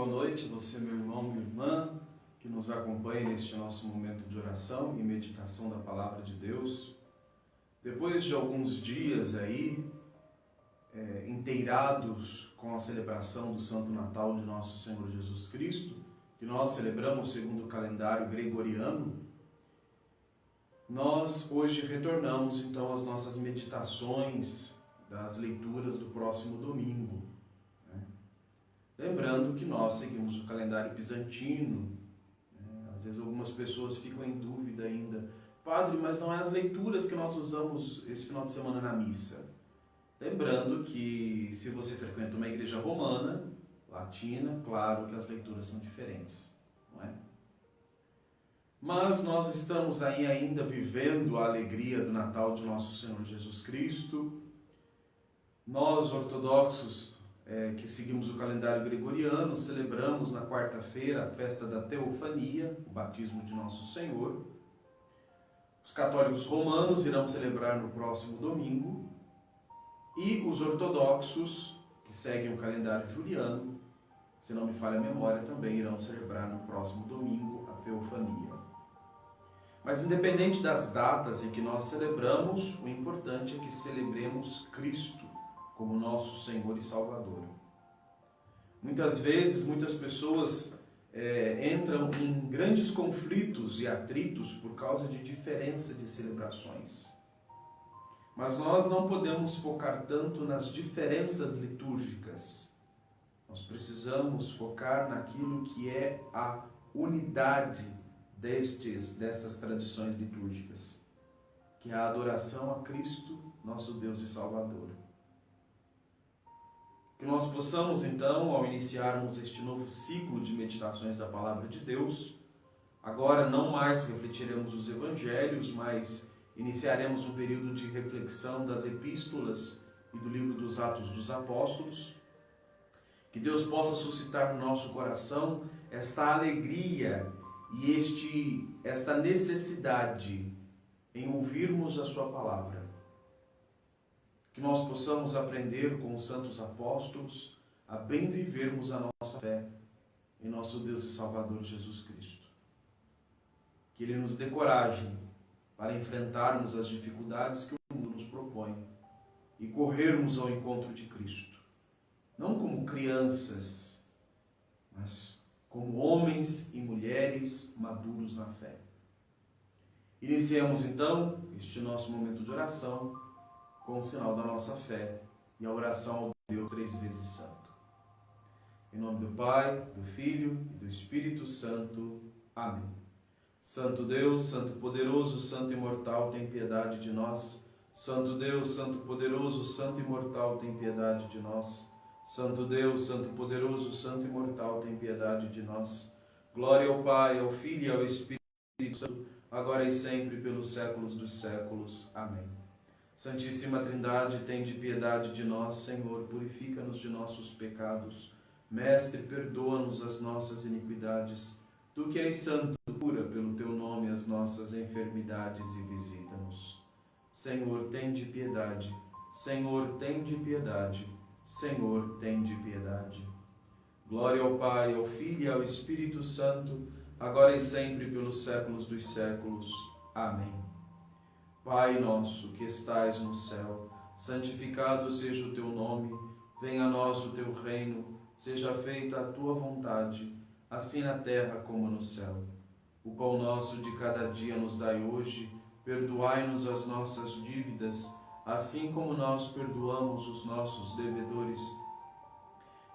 boa noite, você, meu irmão, minha irmã, que nos acompanha neste nosso momento de oração e meditação da Palavra de Deus. Depois de alguns dias aí, inteirados com a celebração do Santo Natal de nosso Senhor Jesus Cristo, que nós celebramos segundo o calendário gregoriano, nós hoje retornamos então às nossas meditações das leituras do próximo domingo. Lembrando que nós seguimos o calendário bizantino. Às vezes algumas pessoas ficam em dúvida ainda. Padre, mas não é as leituras que nós usamos esse final de semana na missa. Lembrando que se você frequenta uma igreja romana, latina, claro que as leituras são diferentes, não é? Mas nós estamos aí ainda vivendo a alegria do Natal de nosso Senhor Jesus Cristo. Nós, ortodoxos, que seguimos o calendário gregoriano, celebramos na quarta-feira a festa da Teofania, o batismo de nosso Senhor. Os católicos romanos irão celebrar no próximo domingo e os ortodoxos, que seguem o calendário juliano, se não me falha a memória, também irão celebrar no próximo domingo a Teofania. Mas independente das datas em que nós celebramos, o importante é que celebremos Cristo como nosso Senhor e Salvador. Muitas vezes, muitas pessoas entram em grandes conflitos e atritos por causa de diferença de celebrações. Mas nós não podemos focar tanto nas diferenças litúrgicas. Nós precisamos focar naquilo que é a unidade dessas tradições litúrgicas, que é a adoração a Cristo, nosso Deus e Salvador. Que nós possamos, então, ao iniciarmos este novo ciclo de meditações da Palavra de Deus, agora não mais refletiremos os Evangelhos, mas iniciaremos um período de reflexão das Epístolas e do livro dos Atos dos Apóstolos. Que Deus possa suscitar no nosso coração esta alegria e esta necessidade em ouvirmos a sua Palavra. Que nós possamos aprender com os santos apóstolos a bem vivermos a nossa fé em nosso Deus e Salvador Jesus Cristo. Que Ele nos dê coragem para enfrentarmos as dificuldades que o mundo nos propõe e corrermos ao encontro de Cristo. Não como crianças, mas como homens e mulheres maduros na fé. Iniciemos então este nosso momento de oração com o sinal da nossa fé e a oração ao Deus 3 vezes Santo. Em nome do Pai, do Filho e do Espírito Santo. Amém. Santo Deus, Santo poderoso, Santo imortal, tem piedade de nós. Santo Deus, Santo poderoso, Santo imortal, tem piedade de nós. Santo Deus, Santo poderoso, Santo imortal, tem piedade de nós. Glória ao Pai, ao Filho e ao Espírito Santo, agora e sempre, pelos séculos dos séculos. Amém. Santíssima Trindade, tende piedade de nós, Senhor, purifica-nos de nossos pecados. Mestre, perdoa-nos as nossas iniquidades. Tu que és santo, cura pelo teu nome as nossas enfermidades e visita-nos. Senhor, tende piedade. Senhor, tende piedade. Senhor, tende piedade. Glória ao Pai, ao Filho e ao Espírito Santo, agora e sempre, pelos séculos dos séculos. Amém. Pai nosso, que estais no céu, santificado seja o teu nome, venha a nós o teu reino, seja feita a tua vontade, assim na terra como no céu. O pão nosso de cada dia nos dai hoje, perdoai-nos as nossas dívidas, assim como nós perdoamos os nossos devedores.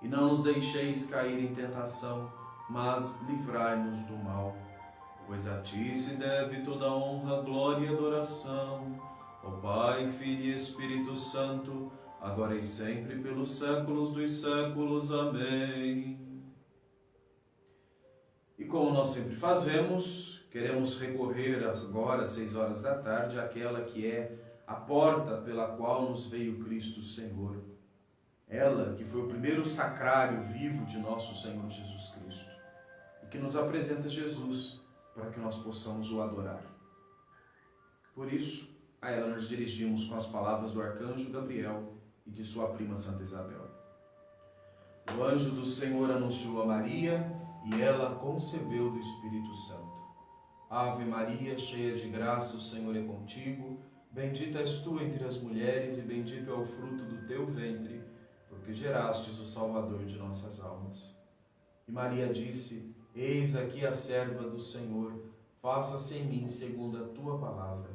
E não nos deixeis cair em tentação, mas livrai-nos do mal. Pois a ti se deve toda honra, glória e adoração, ao Pai, Filho e Espírito Santo, agora e sempre, pelos séculos dos séculos. Amém. E como nós sempre fazemos, queremos recorrer agora, às 6 horas da tarde, àquela que é a porta pela qual nos veio Cristo Senhor. Ela que foi o primeiro sacrário vivo de nosso Senhor Jesus Cristo, e que nos apresenta Jesus, para que nós possamos o adorar. Por isso, a ela nos dirigimos com as palavras do arcanjo Gabriel e de sua prima Santa Isabel. O anjo do Senhor anunciou a Maria, e ela concebeu do Espírito Santo. Ave Maria, cheia de graça, o Senhor é contigo. Bendita és tu entre as mulheres, e bendito é o fruto do teu ventre, porque gerastes o Salvador de nossas almas. E Maria disse: Eis aqui a serva do Senhor, faça-se em mim segundo a tua palavra.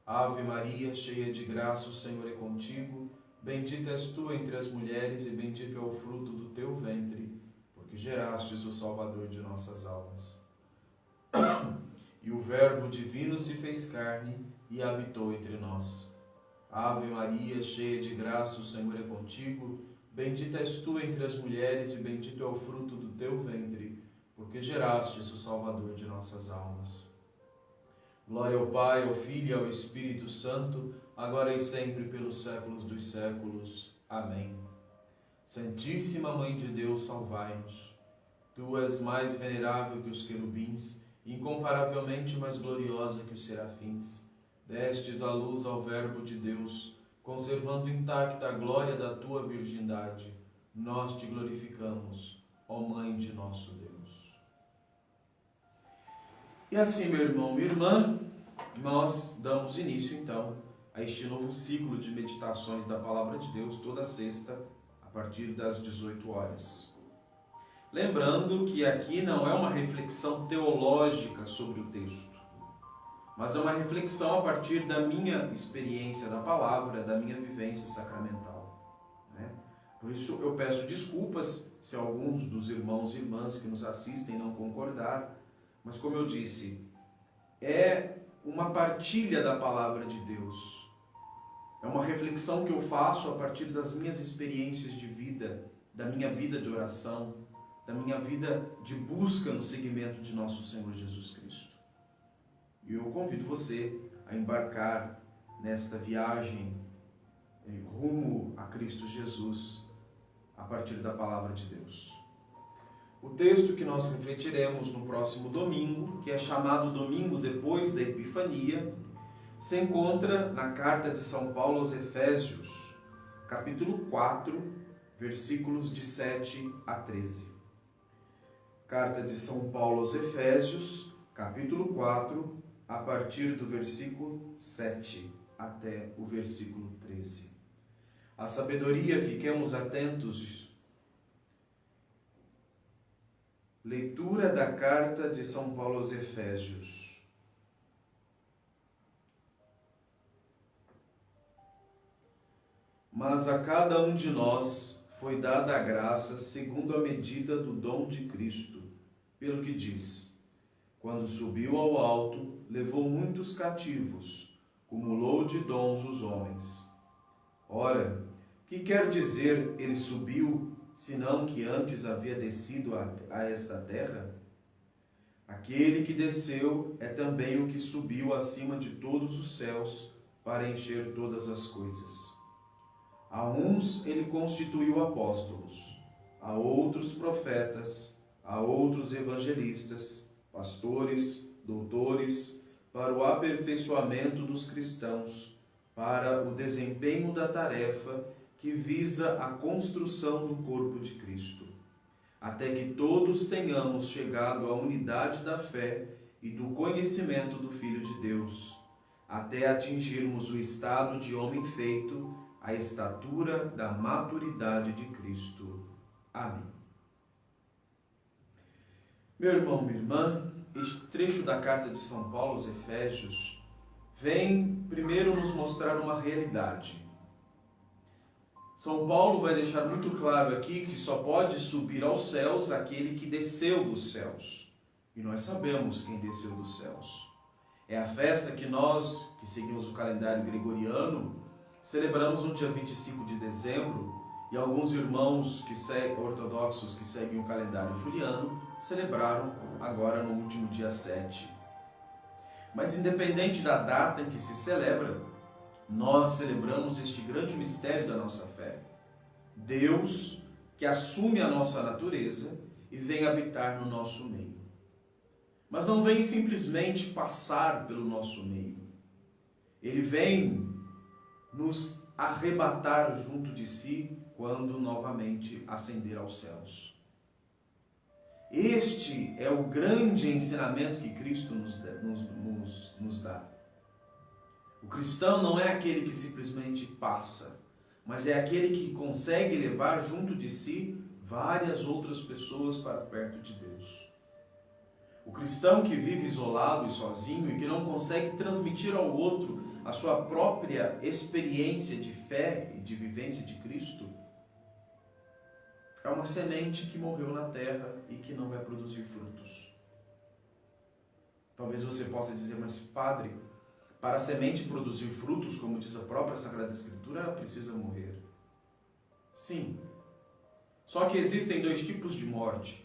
Ave Maria, cheia de graça, o Senhor é contigo. Bendita és tu entre as mulheres, e bendito é o fruto do teu ventre, porque gerastes o Salvador de nossas almas. E o Verbo divino se fez carne e habitou entre nós. Ave Maria, cheia de graça, o Senhor é contigo. Bendita és tu entre as mulheres, e bendito é o fruto do teu ventre, porque gerastes o Salvador de nossas almas. Glória ao Pai, ao Filho e ao Espírito Santo, agora e sempre pelos séculos dos séculos. Amém. Santíssima Mãe de Deus, salvai-nos. Tu és mais venerável que os querubins, incomparavelmente mais gloriosa que os serafins. Destes a luz ao Verbo de Deus, conservando intacta a glória da tua virgindade. Nós te glorificamos, ó Mãe de nosso Deus. E assim, meu irmão, minha irmã, nós damos início, então, a este novo ciclo de meditações da Palavra de Deus, toda sexta, a partir das 18 horas. Lembrando que aqui não é uma reflexão teológica sobre o texto, mas é uma reflexão a partir da minha experiência da Palavra, da minha vivência sacramental, né? Por isso eu peço desculpas se alguns dos irmãos e irmãs que nos assistem não concordaram, mas como eu disse, é uma partilha da Palavra de Deus. É uma reflexão que eu faço a partir das minhas experiências de vida, da minha vida de oração, da minha vida de busca no seguimento de nosso Senhor Jesus Cristo. E eu convido você a embarcar nesta viagem rumo a Cristo Jesus a partir da Palavra de Deus. O texto que nós refletiremos no próximo domingo, que é chamado Domingo depois da Epifania, se encontra na carta de São Paulo aos Efésios, capítulo 4, versículos de 7 a 13. Carta de São Paulo aos Efésios, capítulo 4, a partir do versículo 7 até o versículo 13. A sabedoria, fiquemos atentos. Leitura da carta de São Paulo aos Efésios. Mas a cada um de nós foi dada a graça segundo a medida do dom de Cristo, pelo que diz: quando subiu ao alto, levou muitos cativos, cumulou de dons os homens. Ora, que quer dizer ele subiu, senão que antes havia descido a esta terra? Aquele que desceu é também o que subiu acima de todos os céus para encher todas as coisas. A uns ele constituiu apóstolos, a outros profetas, a outros evangelistas, pastores, doutores, para o aperfeiçoamento dos cristãos, para o desempenho da tarefa que visa a construção do corpo de Cristo, até que todos tenhamos chegado à unidade da fé e do conhecimento do Filho de Deus, até atingirmos o estado de homem feito, a estatura da maturidade de Cristo. Amém. Meu irmão, minha irmã, este trecho da carta de São Paulo aos Efésios vem primeiro nos mostrar uma realidade. São Paulo vai deixar muito claro aqui que só pode subir aos céus aquele que desceu dos céus. E nós sabemos quem desceu dos céus. É a festa que nós, que seguimos o calendário gregoriano, celebramos no dia 25 de dezembro, e alguns irmãos ortodoxos que seguem o calendário juliano celebraram agora no último dia 7. Mas independente da data em que se celebra, nós celebramos este grande mistério da nossa fé. Deus que assume a nossa natureza e vem habitar no nosso meio. Mas não vem simplesmente passar pelo nosso meio. Ele vem nos arrebatar junto de si quando novamente ascender aos céus. Este é o grande ensinamento que Cristo nos dá. O cristão não é aquele que simplesmente passa, mas é aquele que consegue levar junto de si várias outras pessoas para perto de Deus. O cristão que vive isolado e sozinho e que não consegue transmitir ao outro a sua própria experiência de fé e de vivência de Cristo, é uma semente que morreu na terra e que não vai produzir frutos. Talvez você possa dizer, mas padre, para a semente produzir frutos, como diz a própria Sagrada Escritura, ela precisa morrer. Sim. Só que existem dois tipos de morte.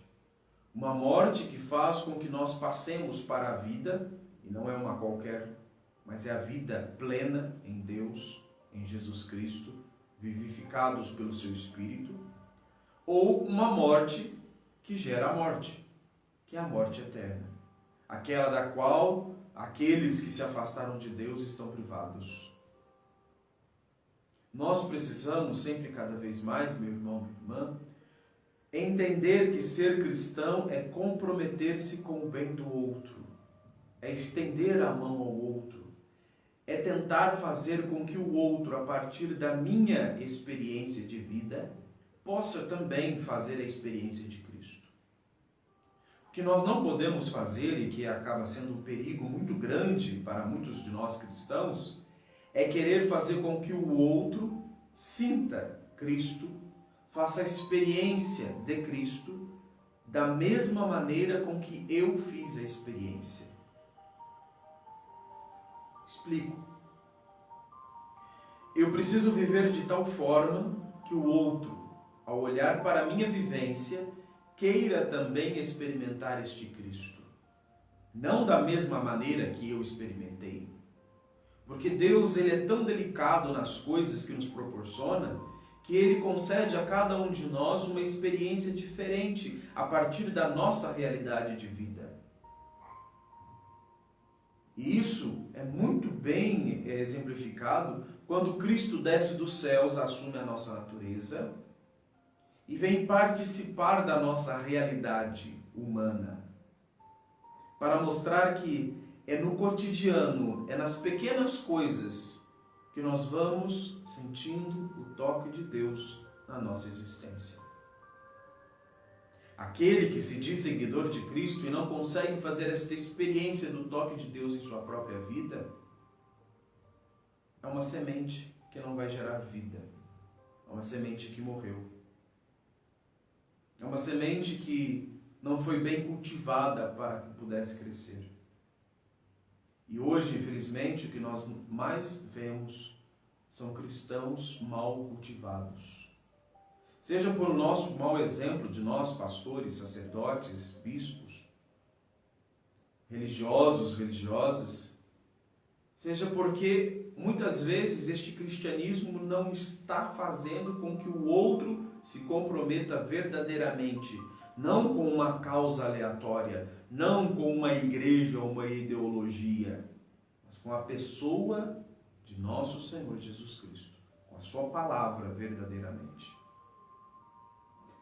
Uma morte que faz com que nós passemos para a vida, e não é uma qualquer, mas é a vida plena em Deus, em Jesus Cristo, vivificados pelo seu Espírito, ou uma morte que gera a morte, que é a morte eterna, aquela da qual aqueles que se afastaram de Deus estão privados. Nós precisamos sempre, cada vez mais, meu irmão, minha irmã, entender que ser cristão é comprometer-se com o bem do outro, é estender a mão ao outro, é tentar fazer com que o outro, a partir da minha experiência de vida, possa também fazer a experiência de Cristo. O que nós não podemos fazer, e que acaba sendo um perigo muito grande para muitos de nós cristãos, é querer fazer com que o outro sinta Cristo, faça a experiência de Cristo da mesma maneira com que eu fiz a experiência. Explico. Eu preciso viver de tal forma que o outro, ao olhar para a minha vivência, queira também experimentar este Cristo. Não da mesma maneira que eu experimentei. Porque Deus, ele é tão delicado nas coisas que nos proporciona, que ele concede a cada um de nós uma experiência diferente a partir da nossa realidade de vida. E isso é muito bem exemplificado quando Cristo desce dos céus, assume a nossa natureza e vem participar da nossa realidade humana, para mostrar que é no cotidiano, é nas pequenas coisas que nós vamos sentindo o toque de Deus na nossa existência. Aquele que se diz seguidor de Cristo e não consegue fazer esta experiência do toque de Deus em sua própria vida, é uma semente que não vai gerar vida, é uma semente que morreu. É uma semente que não foi bem cultivada para que pudesse crescer. E hoje, infelizmente, o que nós mais vemos são cristãos mal cultivados. Seja por nosso mau exemplo de nós, pastores, sacerdotes, bispos, religiosos, religiosas, seja porque muitas vezes este cristianismo não está fazendo com que o outro se comprometa verdadeiramente, não com uma causa aleatória, não com uma igreja ou uma ideologia, mas com a pessoa de nosso Senhor Jesus Cristo, com a sua palavra verdadeiramente.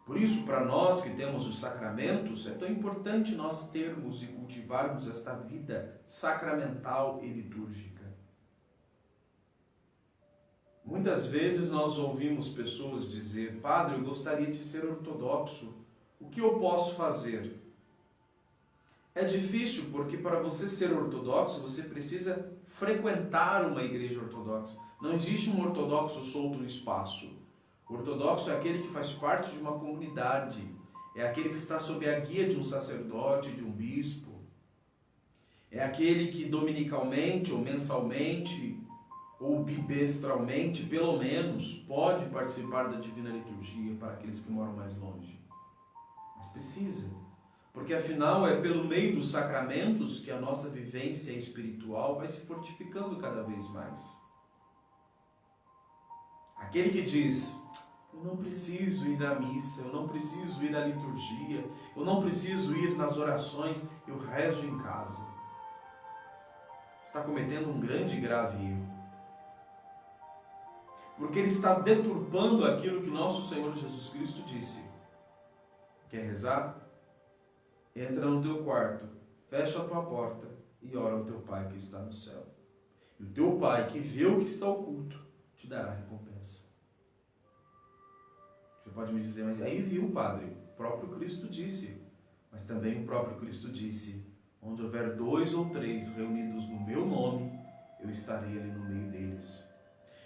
Por isso, para nós que temos os sacramentos, é tão importante nós termos e cultivarmos esta vida sacramental e litúrgica. Muitas vezes nós ouvimos pessoas dizer: Padre, eu gostaria de ser ortodoxo, o que eu posso fazer? É difícil, porque para você ser ortodoxo, você precisa frequentar uma igreja ortodoxa. Não existe um ortodoxo solto no espaço. O ortodoxo é aquele que faz parte de uma comunidade, é aquele que está sob a guia de um sacerdote, de um bispo, é aquele que dominicalmente ou mensalmente ou bimestralmente, pelo menos, pode participar da Divina Liturgia para aqueles que moram mais longe. Mas precisa, porque afinal é pelo meio dos sacramentos que a nossa vivência espiritual vai se fortificando cada vez mais. Aquele que diz: eu não preciso ir à missa, eu não preciso ir à liturgia, eu não preciso ir nas orações, eu rezo em casa, está cometendo um grande e grave erro. porque ele está deturpando aquilo que nosso Senhor Jesus Cristo disse. Quer rezar? Entra no teu quarto, fecha a tua porta e ora ao teu Pai que está no céu. E o teu Pai, que vê o que está oculto, te dará recompensa. Você pode me dizer, mas aí viu, Padre, o próprio Cristo disse. Mas também o próprio Cristo disse, onde houver 2 ou 3 reunidos no meu nome, eu estarei ali no meio deles.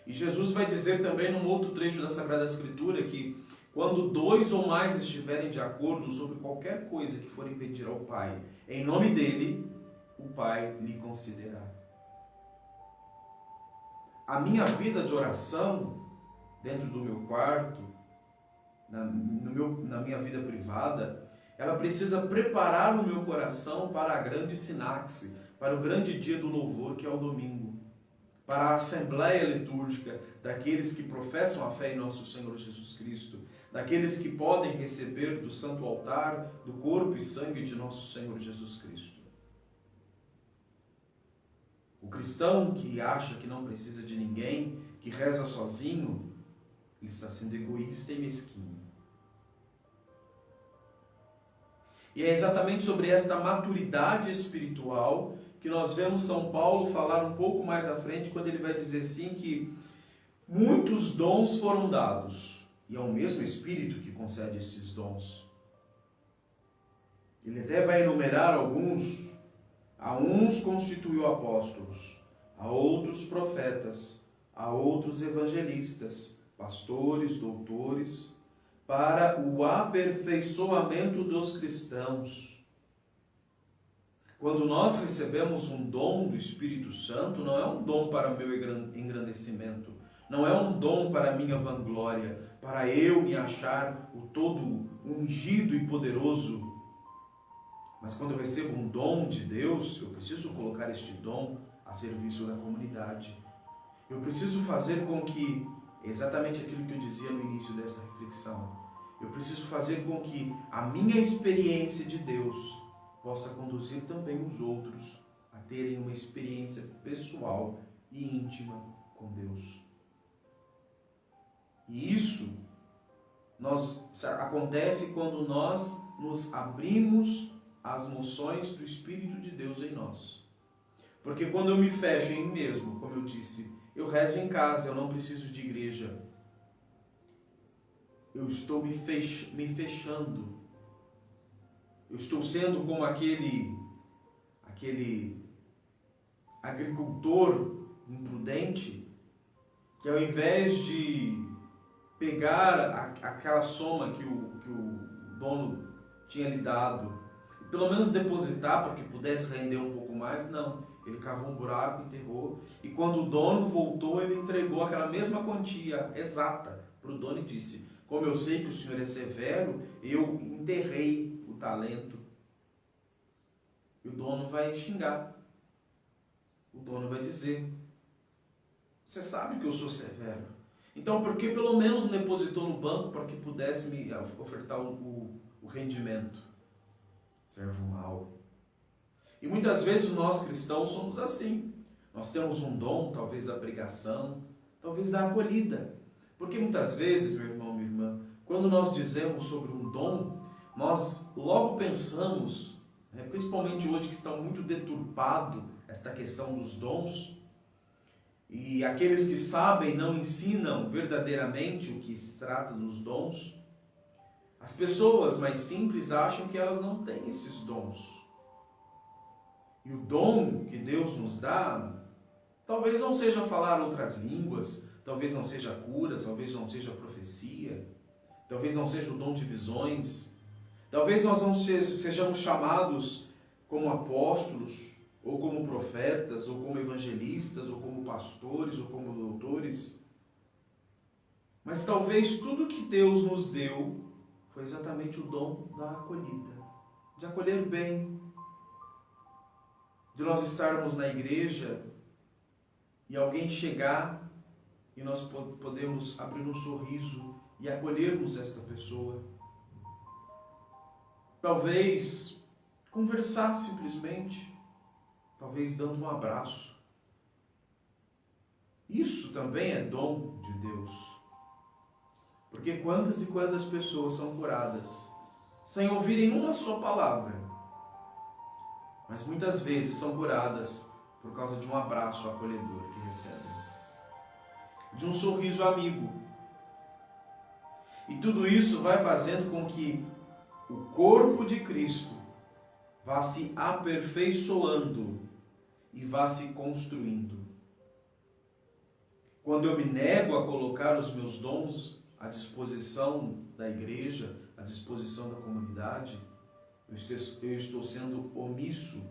E Jesus vai dizer também num outro trecho da Sagrada Escritura que quando 2 ou mais estiverem de acordo sobre qualquer coisa que forem pedir ao Pai, em nome dele, o Pai lhe concederá. A minha vida de oração, dentro do meu quarto, na minha vida privada, ela precisa preparar o meu coração para a grande sinaxe, para o grande dia do louvor, que é o domingo, para a assembleia litúrgica daqueles que professam a fé em nosso Senhor Jesus Cristo, daqueles que podem receber do santo altar, do corpo e sangue de nosso Senhor Jesus Cristo. O cristão que acha que não precisa de ninguém, que reza sozinho, ele está sendo egoísta e mesquinho. E é exatamente sobre esta maturidade espiritual que nós vemos São Paulo falar um pouco mais à frente, quando ele vai dizer assim que muitos dons foram dados, e é o mesmo Espírito que concede esses dons. Ele até vai enumerar alguns. A uns constituiu apóstolos, a outros profetas, a outros evangelistas, pastores, doutores, para o aperfeiçoamento dos cristãos. Quando nós recebemos um dom do Espírito Santo, não é um dom para meu engrandecimento, não é um dom para minha vanglória, para eu me achar o todo ungido e poderoso. Mas quando eu recebo um dom de Deus, eu preciso colocar este dom a serviço da comunidade. Eu preciso fazer com que, exatamente aquilo que eu dizia no início desta reflexão, eu preciso fazer com que a minha experiência de Deus possa conduzir também os outros a terem uma experiência pessoal e íntima com Deus. E isso acontece quando nós nos abrimos às moções do Espírito de Deus em nós. Porque quando eu me fecho em mim mesmo, como eu disse, eu rezo em casa, eu não preciso de igreja. Eu estou me fechando. Eu estou sendo como aquele agricultor imprudente que, ao invés de pegar aquela soma que o dono tinha lhe dado, e pelo menos depositar para que pudesse render um pouco mais, não. Ele cavou um buraco, enterrou, e quando o dono voltou, ele entregou aquela mesma quantia exata para o dono e disse: como eu sei que o senhor é severo, eu enterrei o talento. E o dono vai xingar. O dono vai dizer: você sabe que eu sou severo. Então, por que pelo menos depositou no banco para que pudesse me ofertar o rendimento? Servo mau. E muitas vezes nós cristãos somos assim. Nós temos um dom, talvez da pregação, talvez da acolhida. Porque muitas vezes, meu irmão, minha irmã, quando nós dizemos sobre um dom, nós logo pensamos, principalmente hoje que está muito deturpado esta questão dos dons, e aqueles que sabem não ensinam verdadeiramente o que se trata dos dons, as pessoas mais simples acham que elas não têm esses dons. E o dom que Deus nos dá, talvez não seja falar outras línguas, talvez não seja cura, talvez não seja profecia, talvez não seja o dom de visões, talvez nós não sejamos chamados como apóstolos, ou como profetas, ou como evangelistas, ou como pastores, ou como doutores. Mas talvez tudo que Deus nos deu foi exatamente o dom da acolhida, de acolher bem, de nós estarmos na igreja e alguém chegar e nós podemos abrir um sorriso e acolhermos esta pessoa. Talvez conversar simplesmente, talvez dando um abraço. Isso também é dom de Deus. Porque quantas e quantas pessoas são curadas sem ouvirem uma só palavra, mas muitas vezes são curadas por causa de um abraço acolhedor que recebem, de um sorriso amigo. E tudo isso vai fazendo com que o corpo de Cristo vá se aperfeiçoando e vá se construindo. Quando eu me nego a colocar os meus dons à disposição da igreja, à disposição da comunidade, eu estou sendo omisso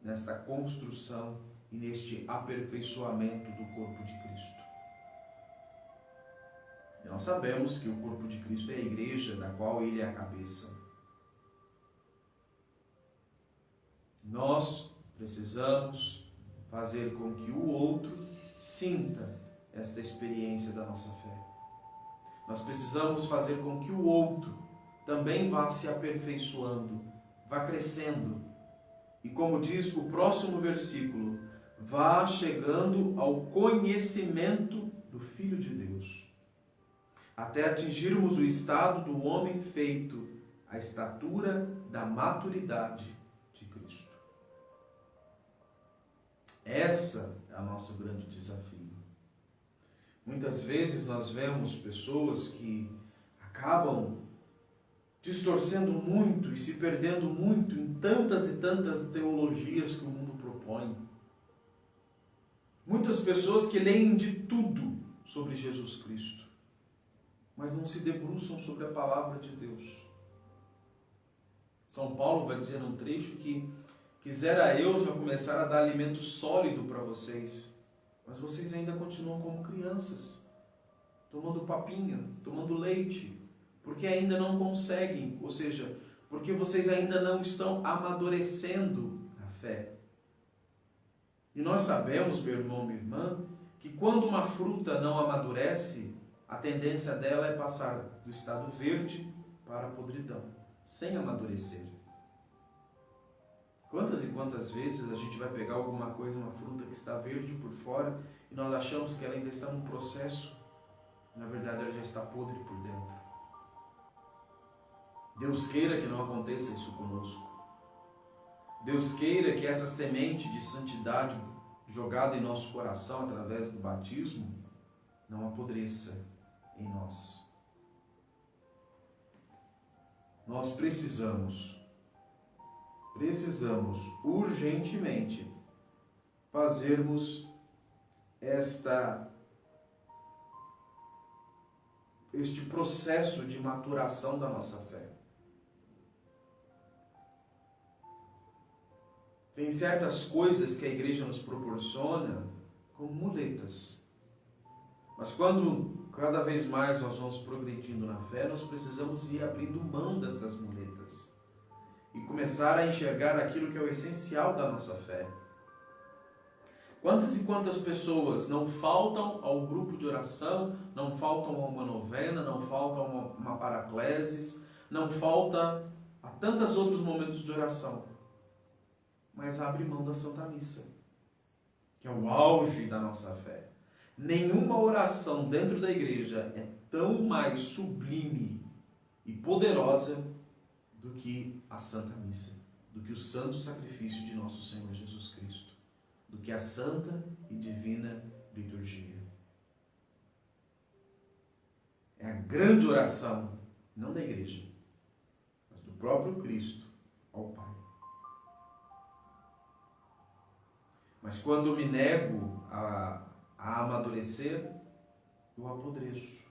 nesta construção e neste aperfeiçoamento do corpo de Cristo. E nós sabemos que o corpo de Cristo é a igreja da qual Ele é a cabeça. Nós precisamos fazer com que o outro sinta esta experiência da nossa fé. Nós precisamos fazer com que o outro também vá se aperfeiçoando, vá crescendo. E como diz o próximo versículo, vá chegando ao conhecimento do Filho de Deus, até atingirmos o estado do homem feito, a estatura da maturidade de Cristo. Essa é o nosso grande desafio. Muitas vezes nós vemos pessoas que acabam distorcendo muito e se perdendo muito em tantas e tantas teologias que o mundo propõe. Muitas pessoas que leem de tudo sobre Jesus Cristo, mas não se debruçam sobre a palavra de Deus. São Paulo vai dizer num trecho que quisera eu já começar a dar alimento sólido para vocês, mas vocês ainda continuam como crianças, tomando papinha, tomando leite, porque ainda não conseguem, ou seja, porque vocês ainda não estão amadurecendo a fé. E nós sabemos, meu irmão, minha irmã, que quando uma fruta não amadurece, a tendência dela é passar do estado verde para a podridão, sem amadurecer. Quantas e quantas vezes a gente vai pegar alguma coisa, uma fruta que está verde por fora, e nós achamos que ela ainda está num processo, na verdade ela já está podre por dentro. Deus queira que não aconteça isso conosco. Deus queira que essa semente de santidade jogada em nosso coração através do batismo não apodreça em nós. Nós precisamos urgentemente fazermos este processo de maturação da nossa fé. Tem certas coisas que a igreja nos proporciona como muletas. Mas quando cada vez mais nós vamos progredindo na fé, nós precisamos ir abrindo mão dessas muletas e começar a enxergar aquilo que é o essencial da nossa fé. Quantas e quantas pessoas não faltam ao grupo de oração, não faltam a uma novena, não faltam a uma paracleses, não falta a tantos outros momentos de oração, mas abre mão da Santa Missa, que é o auge da nossa fé. Nenhuma oração dentro da igreja é tão mais sublime e poderosa do que a Santa Missa, do que o santo sacrifício de nosso Senhor Jesus Cristo, do que a santa e divina liturgia. É a grande oração, não da igreja, mas do próprio Cristo ao Pai. Mas quando eu me nego a amadurecer, eu apodreço.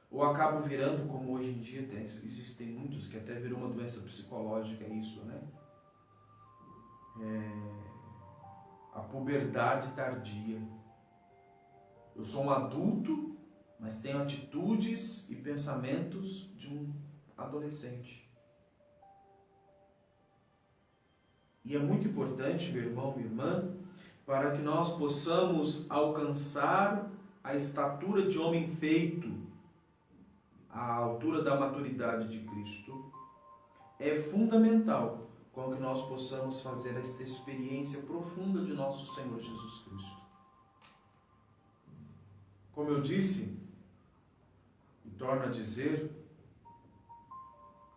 Ou acabo virando, como hoje em dia existem muitos, que até virou uma doença psicológica isso, né? A puberdade tardia. Eu sou um adulto, mas tenho atitudes e pensamentos de um adolescente. E é muito importante, meu irmão, minha irmã, para que nós possamos alcançar a estatura de homem feito, à altura da maturidade de Cristo, é fundamental com que nós possamos fazer esta experiência profunda de nosso Senhor Jesus Cristo. Como eu disse, e torno a dizer,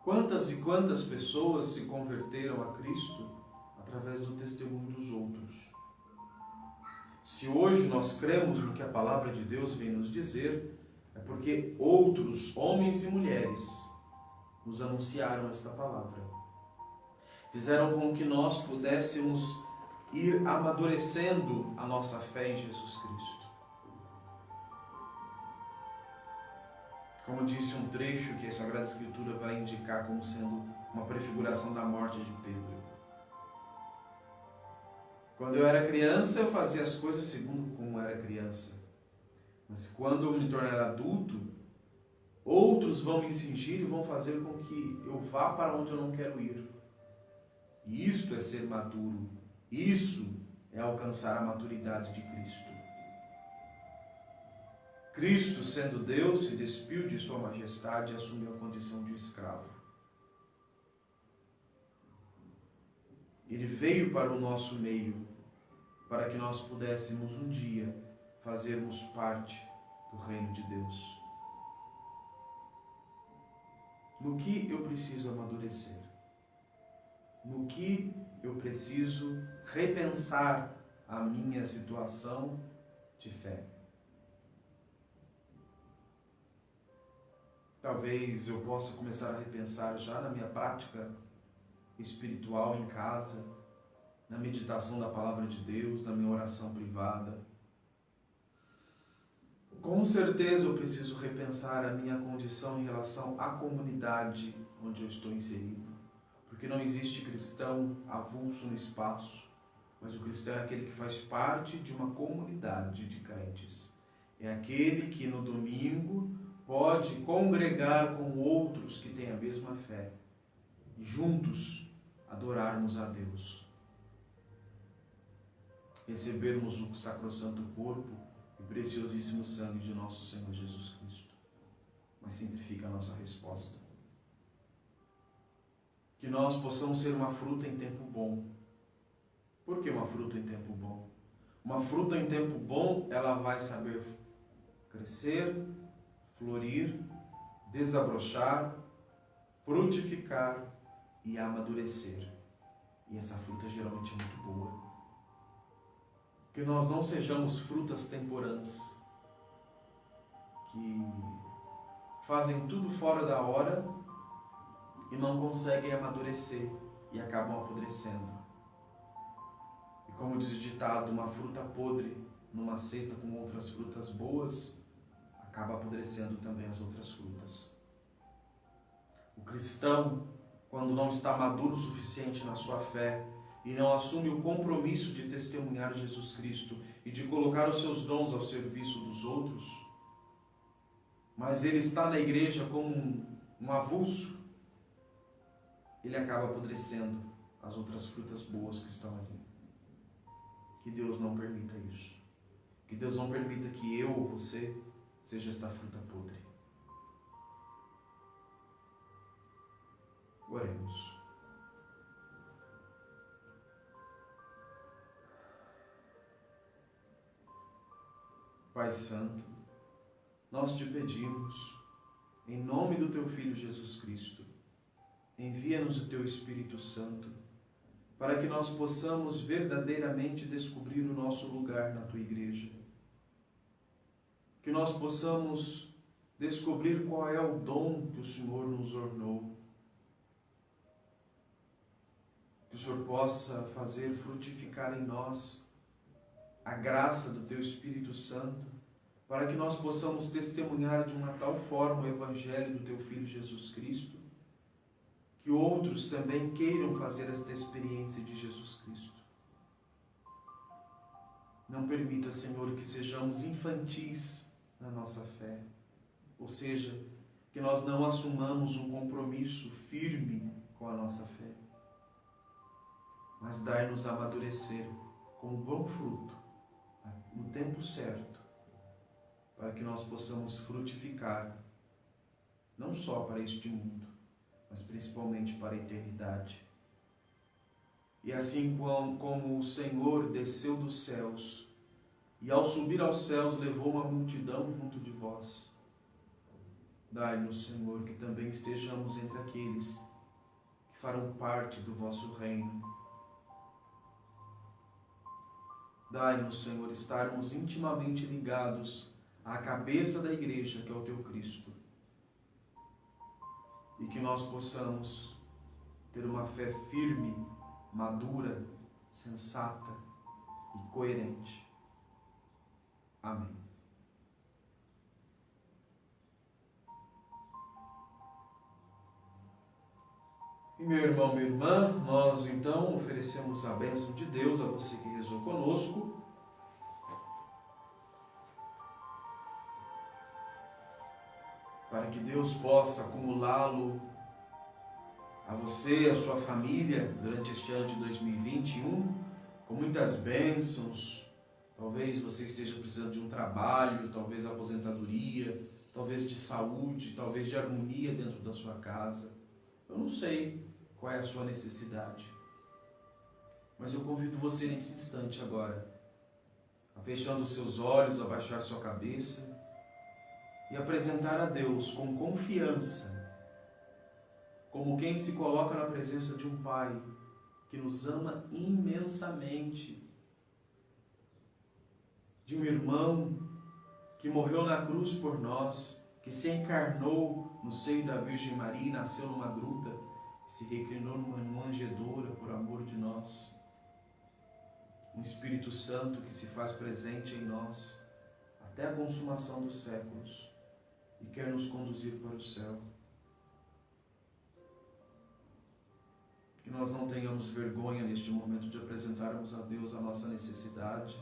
quantas e quantas pessoas se converteram a Cristo através do testemunho dos outros. Se hoje nós cremos no que a palavra de Deus vem nos dizer, é porque outros homens e mulheres nos anunciaram esta palavra. Fizeram com que nós pudéssemos ir amadurecendo a nossa fé em Jesus Cristo. Como disse um trecho que a Sagrada Escritura vai indicar como sendo uma prefiguração da morte de Pedro. Quando eu era criança, eu fazia as coisas segundo como era criança. Mas quando eu me tornar adulto, outros vão me cingir e vão fazer com que eu vá para onde eu não quero ir. E isto é ser maduro. Isso é alcançar a maturidade de Cristo. Cristo, sendo Deus, se despiu de sua majestade e assumiu a condição de escravo. Ele veio para o nosso meio, para que nós pudéssemos um dia fazermos parte do reino de Deus. No que eu preciso amadurecer? No que eu preciso repensar a minha situação de fé? Talvez eu possa começar a repensar já na minha prática espiritual em casa, na meditação da palavra de Deus, na minha oração privada. Com certeza eu preciso repensar a minha condição em relação à comunidade onde eu estou inserido. Porque não existe cristão avulso no espaço, mas o cristão é aquele que faz parte de uma comunidade de crentes. É aquele que no domingo pode congregar com outros que têm a mesma fé e juntos adorarmos a Deus. Recebermos o sacrossanto corpo e preciosíssimo sangue de nosso Senhor Jesus Cristo. Mas sempre fica a nossa resposta. Que nós possamos ser uma fruta em tempo bom. Por que uma fruta em tempo bom? Uma fruta em tempo bom, ela vai saber crescer, florir, desabrochar, frutificar e amadurecer. E essa fruta geralmente é muito boa. Que nós não sejamos frutas temporãs, que fazem tudo fora da hora e não conseguem amadurecer e acabam apodrecendo. E como diz o ditado, uma fruta podre numa cesta com outras frutas boas, acaba apodrecendo também as outras frutas. O cristão, quando não está maduro o suficiente na sua fé e não assume o compromisso de testemunhar Jesus Cristo e de colocar os seus dons ao serviço dos outros, mas ele está na igreja como um avulso, ele acaba apodrecendo as outras frutas boas que estão ali. Que Deus não permita isso. Que Deus não permita que eu ou você seja esta fruta podre. Oremos. Pai Santo, nós te pedimos, em nome do Teu Filho Jesus Cristo, envia-nos o Teu Espírito Santo, para que nós possamos verdadeiramente descobrir o nosso lugar na Tua Igreja. Que nós possamos descobrir qual é o dom que o Senhor nos ornou. Que o Senhor possa fazer frutificar em nós a graça do Teu Espírito Santo, para que nós possamos testemunhar de uma tal forma o Evangelho do Teu Filho Jesus Cristo, que outros também queiram fazer esta experiência de Jesus Cristo. Não permita, Senhor, que sejamos infantis na nossa fé, ou seja, que nós não assumamos um compromisso firme com a nossa fé, mas dai-nos a amadurecer com um bom fruto, no tempo certo, para que nós possamos frutificar, não só para este mundo, mas principalmente para a eternidade. E assim como o Senhor desceu dos céus e ao subir aos céus levou uma multidão junto de vós. Dai-nos, Senhor, que também estejamos entre aqueles que farão parte do vosso reino. Dai-nos, Senhor, estarmos intimamente ligados à cabeça da igreja, que é o teu Cristo, e que nós possamos ter uma fé firme, madura, sensata e coerente. Amém. E meu irmão, minha irmã, nós então oferecemos a bênção de Deus a você que rezou conosco. Para que Deus possa acumulá-lo a você e a sua família durante este ano de 2021, com muitas bênçãos. Talvez você esteja precisando de um trabalho, talvez aposentadoria, talvez de saúde, talvez de harmonia dentro da sua casa. Eu não sei qual é a sua necessidade, mas eu convido você nesse instante agora, a fechando os seus olhos, a baixar sua cabeça e apresentar a Deus com confiança, como quem se coloca na presença de um Pai que nos ama imensamente, de um irmão que morreu na cruz por nós, que se encarnou no seio da Virgem Maria, nasceu numa gruta, se reclinou numa manjedoura por amor de nós. Um Espírito Santo que se faz presente em nós até a consumação dos séculos e quer nos conduzir para o céu. Que nós não tenhamos vergonha neste momento de apresentarmos a Deus a nossa necessidade,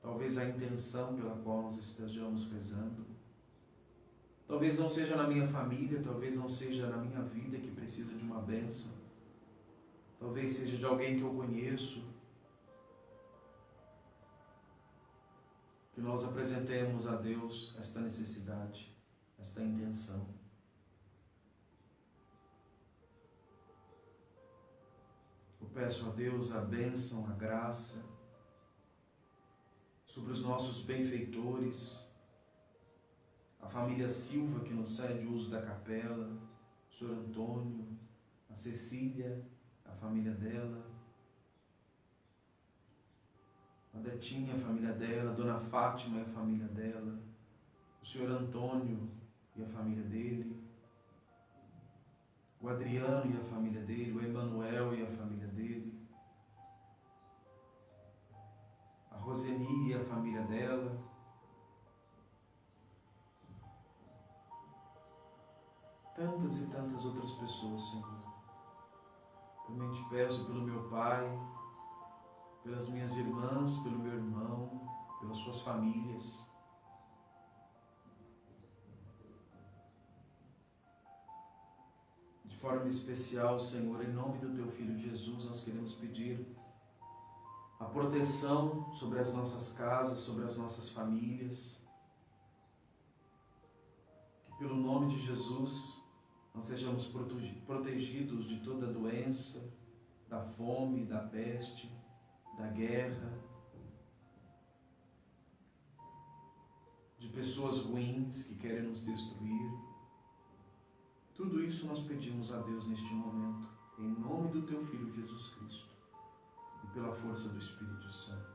talvez a intenção pela qual nós estejamos rezando. Talvez não seja na minha família, talvez não seja na minha vida que precisa de uma bênção. Talvez seja de alguém que eu conheço. Que nós apresentemos a Deus esta necessidade, esta intenção. Eu peço a Deus a bênção, a graça sobre os nossos benfeitores, a família Silva, que nos cede o uso da capela, o Sr. Antônio, a Cecília, a família dela, a Detinha, a família dela, a Dona Fátima e a família dela, o Sr. Antônio e a família dele, o Adriano e a família dele, o Emanuel e a família dele, a Roseni e a família dela, tantas e tantas outras pessoas, Senhor. Também te peço pelo meu pai, pelas minhas irmãs, pelo meu irmão, pelas suas famílias. De forma especial, Senhor, em nome do Teu Filho Jesus, nós queremos pedir a proteção sobre as nossas casas, sobre as nossas famílias. Que pelo nome de Jesus nós sejamos protegidos de toda doença, da fome, da peste, da guerra, de pessoas ruins que querem nos destruir. Tudo isso nós pedimos a Deus neste momento, em nome do Teu Filho Jesus Cristo e pela força do Espírito Santo.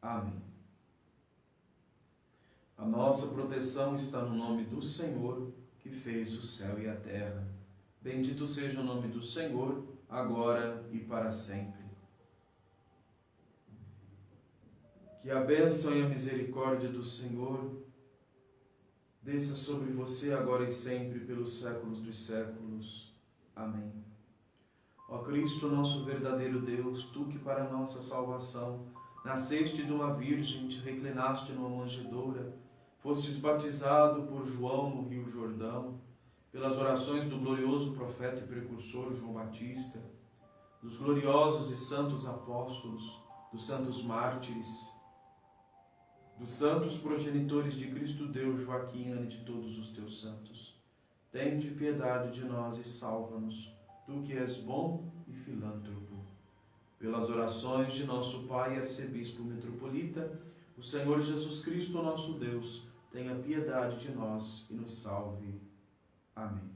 Amém. A nossa proteção está no nome do Senhor, que fez o céu e a terra. Bendito seja o nome do Senhor, agora e para sempre. Que a bênção e a misericórdia do Senhor desça sobre você agora e sempre, pelos séculos dos séculos. Amém. Ó Cristo, nosso verdadeiro Deus, Tu que para nossa salvação nasceste de uma virgem, te reclinaste numa manjedoura, fostes batizado por João no Rio Jordão, pelas orações do glorioso profeta e precursor João Batista, dos gloriosos e santos apóstolos, dos santos mártires, dos santos progenitores de Cristo Deus, Joaquim e de todos os teus santos. Tende piedade de nós e salva-nos, tu que és bom e filântropo. Pelas orações de nosso Pai, arcebispo metropolita, o Senhor Jesus Cristo, nosso Deus, tenha piedade de nós e nos salve. Amém.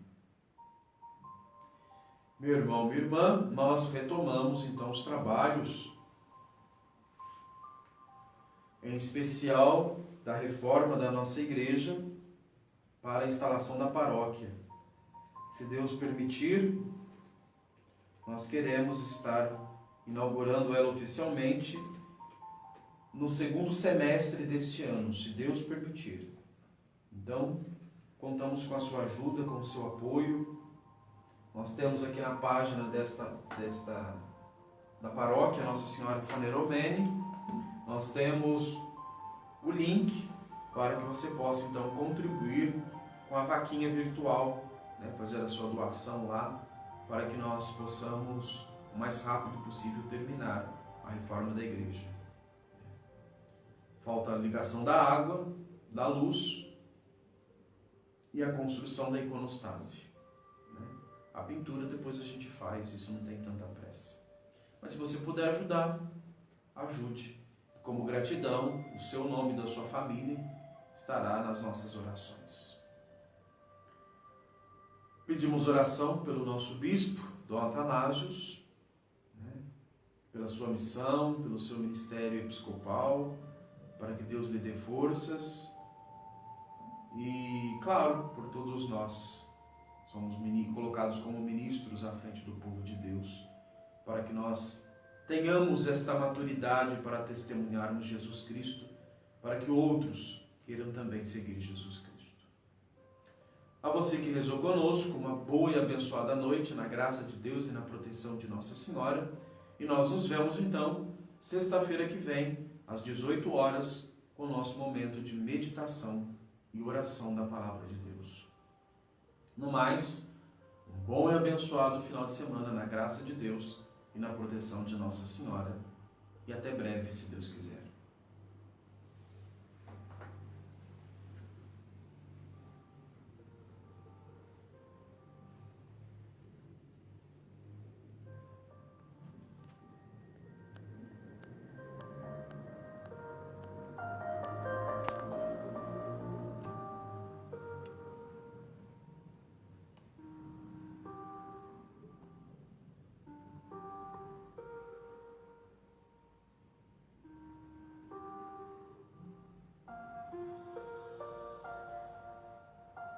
Meu irmão, minha irmã, nós retomamos então os trabalhos, em especial da reforma da nossa igreja para a instalação da paróquia. Se Deus permitir, nós queremos estar inaugurando ela oficialmente no segundo semestre deste ano, se Deus permitir. Então, contamos com a sua ajuda, com o seu apoio. Nós temos aqui na página da paróquia Nossa Senhora de Faneromene, nós temos o link para que você possa então contribuir com a vaquinha virtual, né, fazer a sua doação lá, para que nós possamos o mais rápido possível terminar a reforma da igreja. Falta a ligação da água, da luz e a construção da iconostase. A pintura depois a gente faz, isso não tem tanta pressa. Mas se você puder ajudar, ajude. Como gratidão, o seu nome da sua família estará nas nossas orações. Pedimos oração pelo nosso bispo, Dom Atanásios, pela sua missão, pelo seu ministério episcopal, para que Deus lhe dê forças. E, claro, por todos nós, somos colocados como ministros à frente do povo de Deus, para que nós tenhamos esta maturidade para testemunharmos Jesus Cristo, para que outros queiram também seguir Jesus Cristo. A você que rezou conosco, uma boa e abençoada noite, na graça de Deus e na proteção de Nossa Senhora. E nós nos vemos então, sexta-feira que vem, às 18 horas, com o nosso momento de meditação e oração da Palavra de Deus. No mais, um bom e abençoado final de semana na graça de Deus e na proteção de Nossa Senhora. E até breve, se Deus quiser.